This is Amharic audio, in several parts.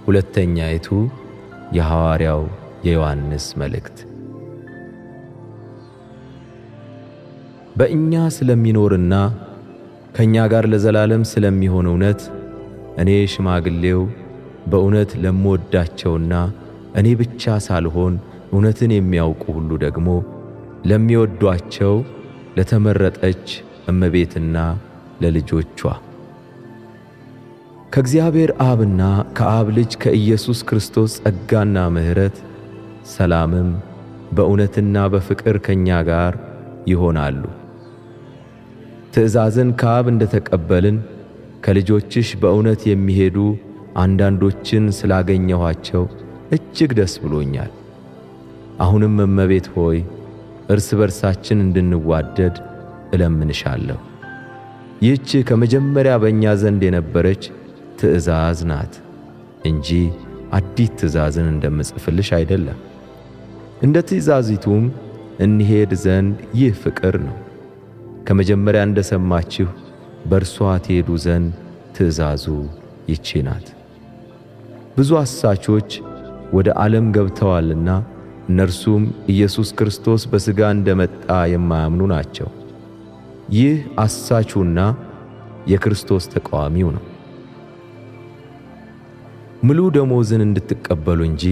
ሁለተኛይቱ የሐዋርያው የዮሐንስ መልእክት። በእኛ ስለሚኖርና ከእኛ ጋር ለዘላለም ስለሚሆን እውነት እኔ ሽማግሌው በእውነት ለምወዳቸውና እኔ ብቻ ሳልሆን እውነትን የሚያውቁ ሁሉ ደግሞ ለሚወዷቸው ለተመረጠች እመቤትና ለልጆቿ ከእግዚአብሔር አብና ከአብ ልጅ ከኢየሱስ ክርስቶስ ጸጋና ምሕረት ሰላምም በእውነትና በፍቅር ከእኛ ጋር ይሆናሉ። ትእዛዝን ከአብ እንደተቀበልን ከልጆችሽ በእውነት የሚሄዱ አንዳንዶችን ስላገኘኋቸው እጅግ ደስ ብሎኛል። አሁንም እመቤት ሆይ እርስ በርሳችን እንድንዋደድ እለምንሻለሁ። ይህች ከመጀመሪያ በእኛ ዘንድ የነበረች ትእዛዝ ናት እንጂ አዲስ ትእዛዝን እንደምጽፍልሽ አይደለም። እንደ ትእዛዚቱም እንሄድ ዘንድ ይህ ፍቅር ነው። ከመጀመሪያ እንደሰማችሁ በእርሷ ትሄዱ ዘንድ ትእዛዙ ይቺ ናት። ብዙ አሳቾች ወደ ዓለም ገብተዋልና እነርሱም ኢየሱስ ክርስቶስ በሥጋ እንደመጣ የማያምኑ ናቸው። ይህ አሳቹና የክርስቶስ ተቃዋሚው ነው። ሙሉ ደሞዝን እንድትቀበሉ እንጂ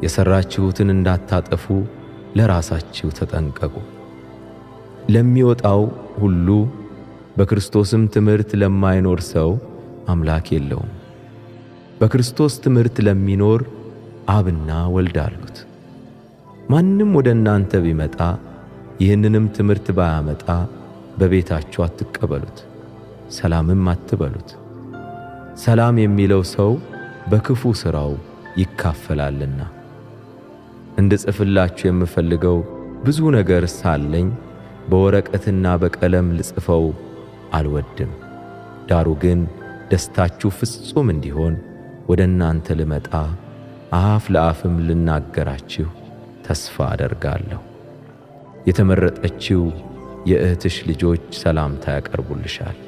የሠራችሁትን እንዳታጠፉ ለራሳችሁ ተጠንቀቁ። ለሚወጣው ሁሉ በክርስቶስም ትምህርት ለማይኖር ሰው አምላክ የለውም። በክርስቶስ ትምህርት ለሚኖር አብና ወልድ አሉት። ማንም ወደ እናንተ ቢመጣ ይህንንም ትምህርት ባያመጣ በቤታችሁ አትቀበሉት፣ ሰላምም አትበሉት። ሰላም የሚለው ሰው በክፉ ሥራው ይካፈላልና። እንድጽፍላችሁ የምፈልገው ብዙ ነገር ሳለኝ በወረቀትና በቀለም ልጽፈው አልወድም። ዳሩ ግን ደስታችሁ ፍጹም እንዲሆን ወደ እናንተ ልመጣ አፍ ለአፍም ልናገራችሁ ተስፋ አደርጋለሁ። የተመረጠችው የእህትሽ ልጆች ሰላምታ ያቀርቡልሻል።